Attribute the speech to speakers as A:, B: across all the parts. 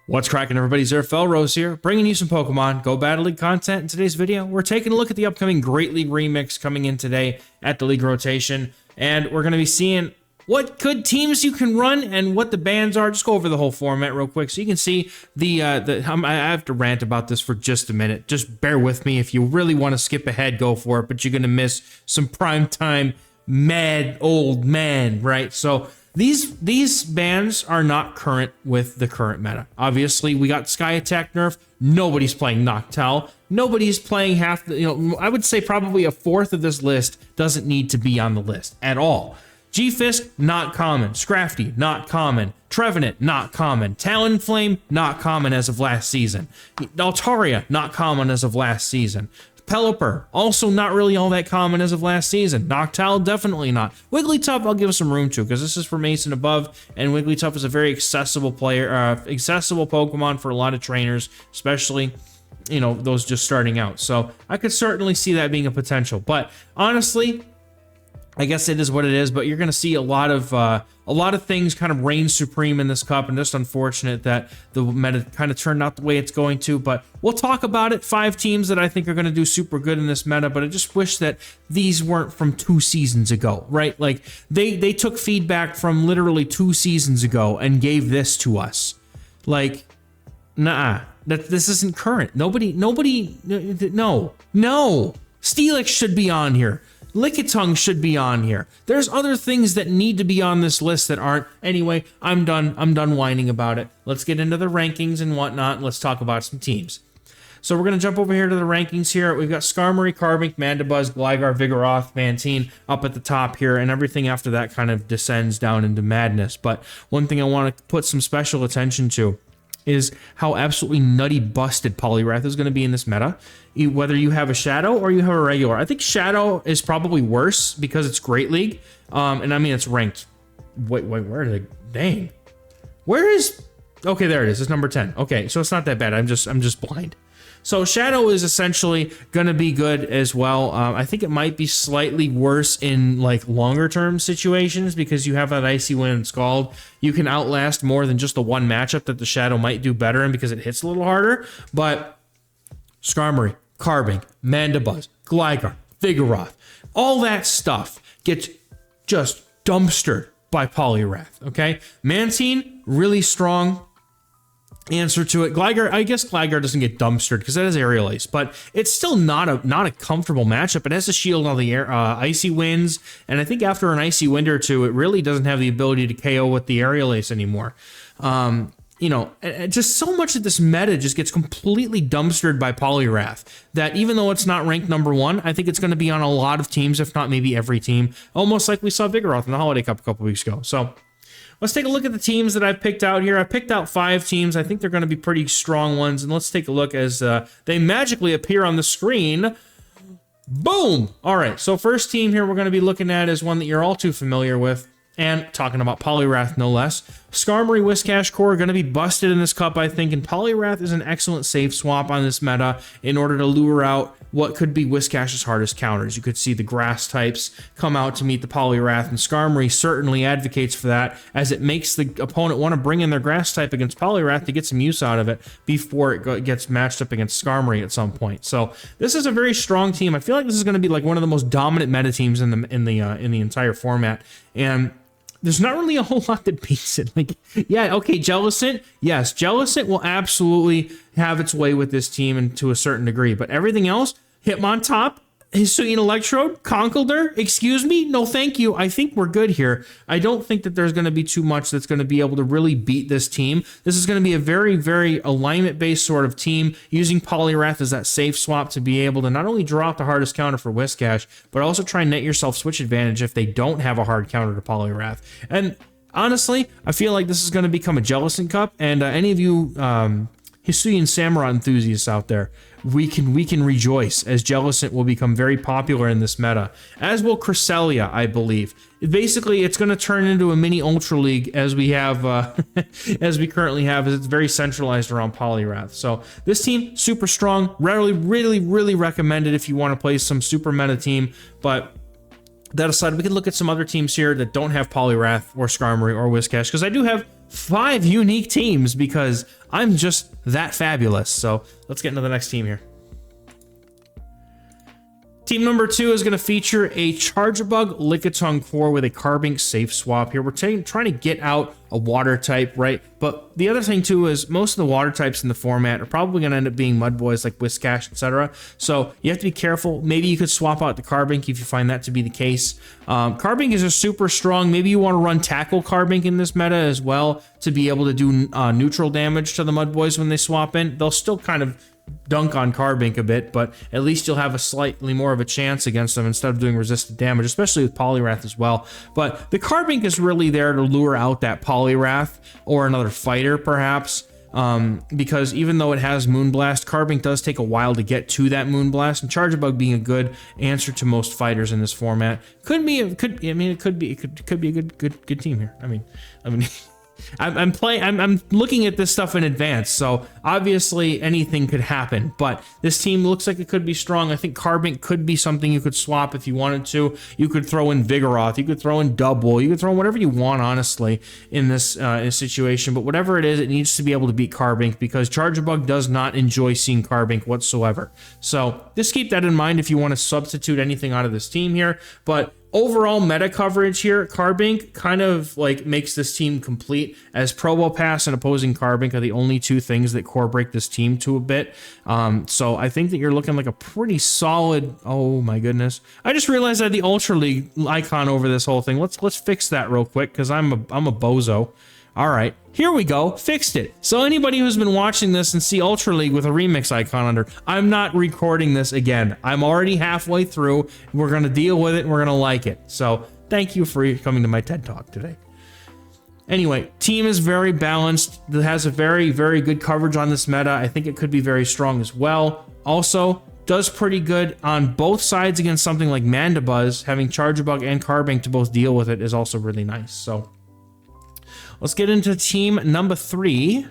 A: What's cracking, everybody? XehrFelrose here, bringing you some Pokemon Go Battle League content. In today's video, we're taking a look at the upcoming Great League Remix coming in today at the league rotation, and we're going to be seeing what good teams you can run and what the bans are. Just go over the whole format real quick so you can see I have to rant about this for just a minute. Just bear with me. If you really want to skip ahead, go for it, but you're going to miss some primetime mad old man, right? So these bans are not current with the current meta. Obviously, we got Sky Attack nerf. Nobody's playing Noctowl. Nobody's playing half the, I would say probably a fourth of this list doesn't need to be on the list at all. G-Fisk, not common. Scrafty, not common. Trevenant, not common. Talonflame, not common as of last season. Altaria, not common as of last season. Pelipper, also not really all that common as of last season. Noctowl, definitely not. Wigglytuff, I'll give some room to, because this is for Mason above, and Wigglytuff is a very accessible player, accessible Pokemon for a lot of trainers, especially, those just starting out. So I could certainly see that being a potential. But honestly, I guess it is what it is, but you're going to see a lot of things kind of reign supreme in this cup, and just unfortunate that the meta kind of turned out the way it's going to, but we'll talk about it. 5 teams that I think are going to do super good in this meta, but I just wish that these weren't from 2 seasons ago, right? Like, they took feedback from literally 2 seasons ago and gave this to us. Like, nah, this isn't current. No. Steelix should be on here. Lickitung should be on here. There's other things that need to be on this list that aren't. Anyway, I'm done whining about it. Let's get into the rankings and whatnot. Let's talk about some teams. So we're going to jump over here to the rankings here. We've got Skarmory, Carbink, Mandibuzz, Gligar, Vigoroth, Mantine up at the top here, and everything after that kind of descends down into madness. But one thing I want to put some special attention to is how absolutely nutty busted Poliwrath is going to be in this meta. Whether you have a Shadow or you have a regular. I think Shadow is probably worse because it's Great League. And I mean, it's ranked. Wait, where are they? Dang. Where is... Okay, there it is. It's number 10. Okay, so it's not that bad. I'm just blind. So Shadow is essentially going to be good as well. I think it might be slightly worse in like longer term situations because you have that Icy Wind and Scald. You can outlast more than just the one matchup that the Shadow might do better in because it hits a little harder. But Skarmory, Carbink, Mandibuzz, Gligar, Vigoroth, all that stuff gets just dumpstered by Poliwrath, okay? Mantine, really strong answer to it. Gligar, I guess Gligar doesn't get dumpstered because that is Aerial Ace, but it's still not a comfortable matchup. It has to shield all the Icy Winds, and I think after an Icy Wind or two, it really doesn't have the ability to KO with the Aerial Ace anymore. Just so much of this meta just gets completely dumpstered by Poliwrath that even though it's not ranked number 1, I think it's going to be on a lot of teams, if not maybe every team, almost like we saw Vigoroth in the Holiday Cup a couple weeks ago. So let's take a look at the teams that I've picked out here. I picked out 5 teams. I think they're going to be pretty strong ones, and let's take a look as they magically appear on the screen. Boom! All right, so first team here we're going to be looking at is one that you're all too familiar with, and talking about Poliwrath no less. Skarmory, Whiscash core are going to be busted in this cup, I think, and Poliwrath is an excellent safe swap on this meta in order to lure out what could be Whiscash's hardest counters. You could see the grass types come out to meet the Poliwrath, and Skarmory certainly advocates for that, as it makes the opponent want to bring in their grass type against Poliwrath to get some use out of it before it gets matched up against Skarmory at some point. So this is a very strong team. I feel like this is going to be like one of the most dominant meta teams in the entire format, and there's not really a whole lot that beats it. Like, yeah, okay, Jellicent. Yes, Jellicent will absolutely have its way with this team and to a certain degree. But everything else, Hitmontop, Hisuian Electrode, Conkeldurr, excuse me? No, thank you. I think we're good here. I don't think that there's going to be too much that's going to be able to really beat this team. This is going to be a very, very alignment-based sort of team, using Poliwrath as that safe swap to be able to not only draw out the hardest counter for Whiscash, but also try and net yourself switch advantage if they don't have a hard counter to Poliwrath. And honestly, I feel like this is going to become a Jellicent Cup, and any of you Hisuian Samurott enthusiasts out there, we can rejoice, as Jellicent will become very popular in this meta, as will Cresselia, I believe. Basically, it's going to turn into a mini Ultra League as we have, as we currently have, as it's very centralized around Poliwrath. So this team, super strong, really recommended if you want to play some super meta team, but that aside, we can look at some other teams here that don't have Poliwrath or Skarmory or Whiscash, because I do have 5 unique teams because I'm just that fabulous. So let's get into the next team here. Team number 2 is going to feature a Chargerbug Lickitung core with a Carbink safe swap here. We're trying to get out a water type, right? But the other thing too is most of the water types in the format are probably going to end up being Mudboys like Whiscash, etc. So you have to be careful. Maybe you could swap out the Carbink if you find that to be the case. Carbink is a super strong. Maybe you want to run Tackle Carbink in this meta as well to be able to do neutral damage to the Mudboys when they swap in. They'll still kind of dunk on Carbink a bit, but at least you'll have a slightly more of a chance against them instead of doing resisted damage, especially with Poliwrath as well. But the Carbink is really there to lure out that Poliwrath or another fighter perhaps, because even though it has Moonblast, Carbink does take a while to get to that Moonblast, and Chargerbug being a good answer to most fighters in this format could be a good team here. I mean I'm looking at this stuff in advance, so obviously anything could happen, but this team looks like it could be strong. I think Carbink could be something you could swap if you wanted to. You could throw in Vigoroth, you could throw in Double, you could throw in whatever you want, honestly, in this situation, but whatever it is, it needs to be able to beat Carbink because Chargerbug does not enjoy seeing Carbink whatsoever. So just keep that in mind if you want to substitute anything out of this team here, but overall meta coverage here, Carbink kind of like makes this team complete, as Probopass and opposing Carbink are the only 2 things that core break this team to a bit. So I think that you're looking like a pretty solid. Oh my goodness! I just realized I had the Ultra League icon over this whole thing. Let's fix that real quick because I'm a bozo. All right, here we go, fixed it. So anybody who's been watching this and see Ultra League with a remix icon under, I'm not recording this again. I'm already halfway through. We're gonna deal with it and we're gonna like it. So thank you for coming to my TED Talk today. Anyway, team is very balanced. It has a very, very good coverage on this meta. I think it could be very strong as well. Also, does pretty good on both sides against something like Mandibuzz. Having Chargerbug and Carbink to both deal with it is also really nice. So let's get into team number 3.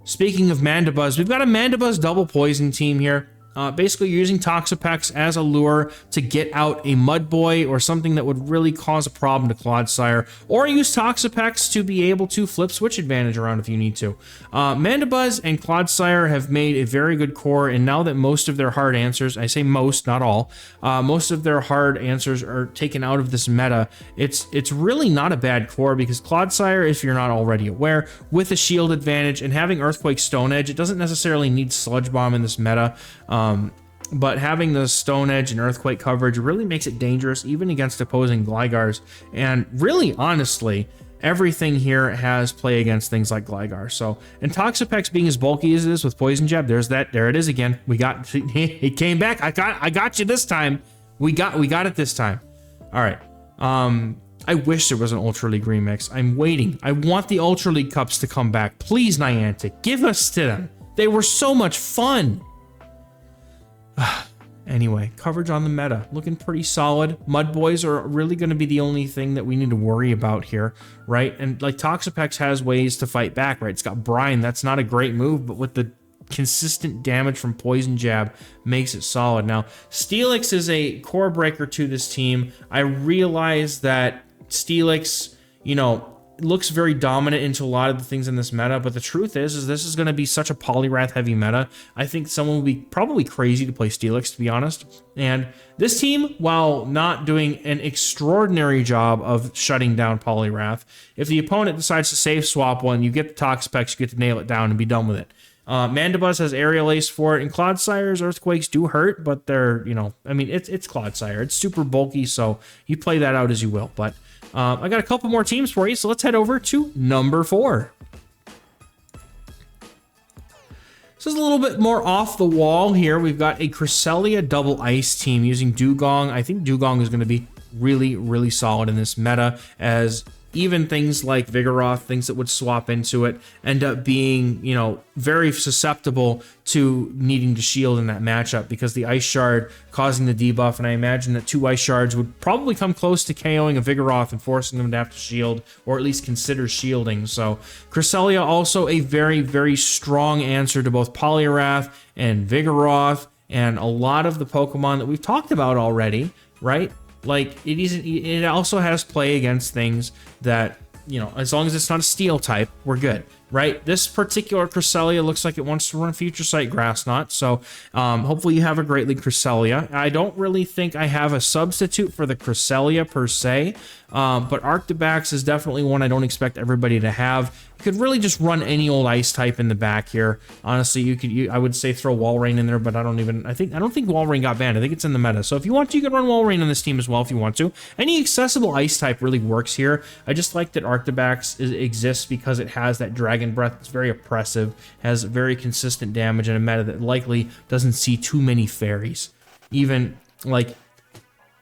A: Speaking of Mandibuzz, we've got a Mandibuzz double poison team here. Basically using Toxapex as a lure to get out a Mudboy or something that would really cause a problem to Clodsire, or use Toxapex to be able to flip switch advantage around if you need to. Mandibuzz and Clodsire have made a very good core, and now that most of their hard answers, I say most, not all, most of their hard answers are taken out of this meta, it's really not a bad core because Clodsire, if you're not already aware, with a shield advantage and having Earthquake Stone Edge, it doesn't necessarily need Sludge Bomb in this meta. But having the Stone Edge and Earthquake coverage really makes it dangerous even against opposing Glygars. And really, honestly, everything here has play against things like Gligar. So, and Toxapex being as bulky as it is with Poison Jab, there it is again. We got it came back. I got you this time. We got it this time. All right. I wish there was an Ultra League remix. I'm waiting. I want the Ultra League cups to come back. Please, Niantic, give us to them. They were so much fun. Anyway, coverage on the meta, looking pretty solid. Mudboys are really going to be the only thing that we need to worry about here, right? And like Toxapex has ways to fight back, right? It's got Brine, that's not a great move, but with the consistent damage from Poison Jab makes it solid. Now, Steelix is a core breaker to this team. I realize that Steelix, you know, looks very dominant into a lot of the things in this meta, but the truth is this is going to be such a Poliwrath heavy meta. I think someone will be probably crazy to play Steelix, to be honest. And this team, while not doing an extraordinary job of shutting down Poliwrath, if the opponent decides to safe swap one, you get the Toxapex, you get to nail it down and be done with it. Mandibuzz has Aerial Ace for it, and Clodsire's Earthquakes do hurt, but they're, you know, I mean, it's Clodsire. It's super bulky, so you play that out as you will. But I got a couple more teams for you, so let's head over to number 4. This is a little bit more off the wall here. We've got a Cresselia double ice team using Dugong. I think Dugong is going to be really, really solid in this meta, as even things like Vigoroth, things that would swap into it, end up being, you know, very susceptible to needing to shield in that matchup because the Ice Shard causing the debuff, and I imagine that 2 Ice Shards would probably come close to KOing a Vigoroth and forcing them to have to shield, or at least consider shielding. So Cresselia also a very, very strong answer to both Poliwrath and Vigoroth, and a lot of the Pokemon that we've talked about already, right? Like, it also has play against things that you know, as long as it's not a steel type, we're good, right? This particular Cresselia looks like it wants to run Future Sight Grass Knot, so hopefully you have a Great League Cresselia. I don't really think I have a substitute for the Cresselia per se, but Arctibax is definitely one I don't expect everybody to have. You could really just run any old ice type in the back here. Honestly, I would say throw Walrein in there, but I don't think Walrein got banned. I think it's in the meta. So if you want to, you can run Walrein on this team as well if you want to. Any accessible ice type really works here. I just like that Arctibax exists because it has that Dragon Breath. It's very oppressive, has very consistent damage in a meta that likely doesn't see too many fairies. Even like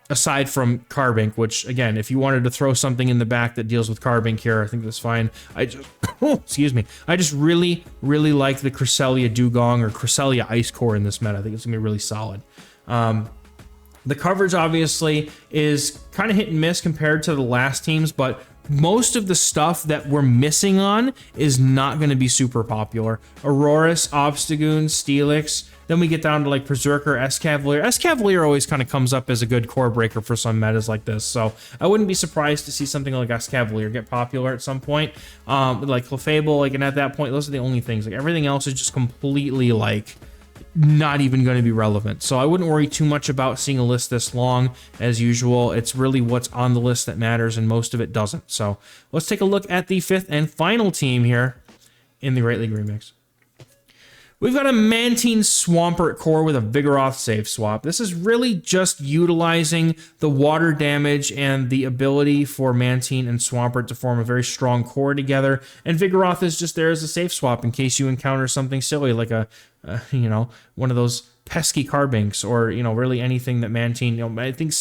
A: aside from Carbink, which again, if you wanted to throw something in the back that deals with Carbink here, I think that's fine. I just, excuse me, I just really like the Cresselia Dugong or Cresselia Ice Core in this meta. I think it's gonna be really solid. The coverage obviously is kind of hit and miss compared to the last teams, but most of the stuff that we're missing on is not going to be super popular. Aurorus, Obstagoon, Steelix. Then we get down to like Berserker, Escavalier. Escavalier always kind of comes up as a good core breaker for some metas like this. So I wouldn't be surprised to see something like Escavalier get popular at some point. Like Clefable, like, and at that point, those are the only things. Like everything else is just completely like not even going to be relevant. So I wouldn't worry too much about seeing a list this long. As usual, it's really what's on the list that matters, and most of it doesn't. So let's take a look at the 5th and final team here in the Great League Remix. We've got a Mantine Swampert core with a Vigoroth save swap. This is really just utilizing the water damage and the ability for Mantine and Swampert to form a very strong core together. And Vigoroth is just there as a safe swap in case you encounter something silly like a, you know, one of those pesky Carbinks, or, you know, really anything that Mantine, you know, I think,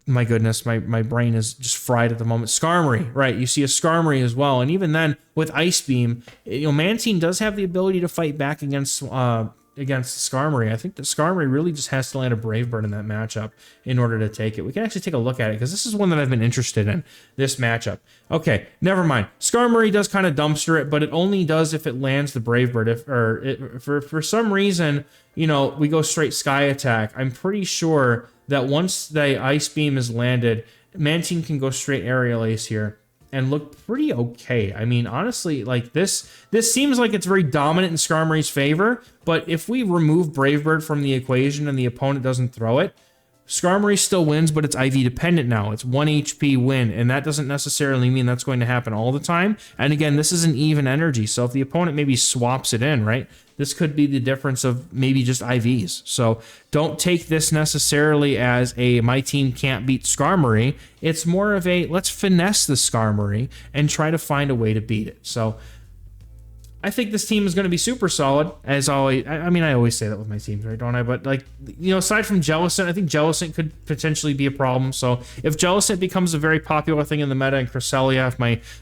A: my goodness, my brain is just fried at the moment. Skarmory, right? You see a Skarmory as well. And even then, with Ice Beam, you know, Mantine does have the ability to fight back against Skarmory. I think that Skarmory really just has to land a Brave Bird in that matchup in order to take it. We can actually take a look at it, because this is one that I've been interested in, this matchup. Okay, never mind. Skarmory does kind of dumpster it, but it only does if it lands the Brave Bird. For some reason, you know, we go straight Sky Attack. I'm pretty sure that once the Ice Beam is landed, Mantine can go straight Aerial Ace here and look pretty okay. I mean, honestly, like this seems like it's very dominant in Skarmory's favor, but if we remove Brave Bird from the equation and the opponent doesn't throw it, Skarmory still wins, but it's IV dependent now. It's 1 HP win, and that doesn't necessarily mean that's going to happen all the time. And again, this is an even energy, so if the opponent maybe swaps it in, right, this could be the difference of maybe just IVs. So don't take this necessarily as a my team can't beat Skarmory. It's more of a let's finesse the Skarmory and try to find a way to beat it. So I think this team is going to be super solid, as always. I mean, I always say that with my teams, right, don't I? But, like, you know, aside from Jellicent, I think Jellicent could potentially be a problem. So if Jellicent becomes a very popular thing in the meta, and Cresselia, if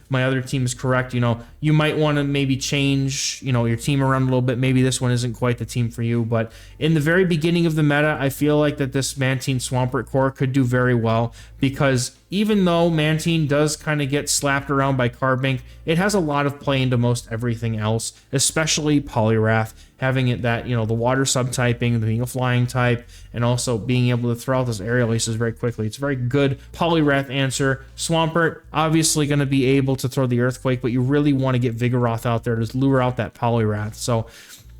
A: my other team is correct, you know, you might want to maybe change, you know, your team around a little bit. Maybe this one isn't quite the team for you. But in the very beginning of the meta, I feel like that this Mantine Swampert core could do very well, because even though Mantine does kind of get slapped around by Carbink, it has a lot of play into most everything else, especially Poliwrath, having it that, you know, the water subtyping, being a flying type, and also being able to throw out those aerial aces very quickly. It's a very good Poliwrath answer. Swampert, obviously going to be able to throw the Earthquake, but you really want to get Vigoroth out there to lure out that Poliwrath. So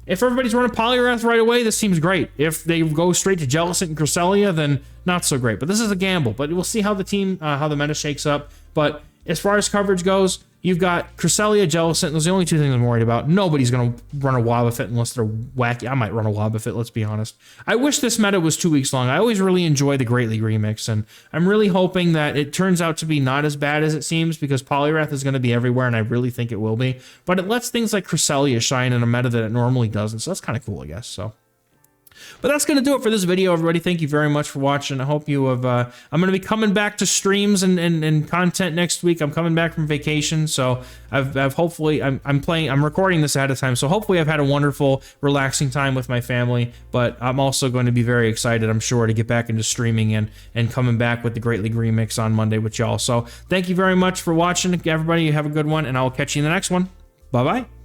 A: if everybody's running Poliwrath right away, this seems great. If they go straight to Jellicent and Cresselia, then not so great. But this is a gamble. But we'll see how the team, how the meta shakes up. But as far as coverage goes, you've got Cresselia, Jellicent. Those are the only two things I'm worried about. Nobody's going to run a Wobbuffet unless they're wacky. I might run a Wobbuffet, let's be honest. I wish this meta was 2 weeks long. I always really enjoy the Great League Remix, and I'm really hoping that it turns out to be not as bad as it seems, because Poliwrath is going to be everywhere, and I really think it will be. But it lets things like Cresselia shine in a meta that it normally doesn't, so that's kind of cool, I guess. So, but that's going to do it for this video, everybody. Thank you very much for watching. I hope you have, I'm going to be coming back to streams and content next week. I'm coming back from vacation, so I've hopefully, I'm recording this ahead of time, so hopefully I've had a wonderful, relaxing time with my family, but I'm also going to be very excited, I'm sure, to get back into streaming and coming back with the Great League Remix on Monday with y'all. So thank you very much for watching, everybody. You have a good one, and I'll catch you in the next one. Bye-bye.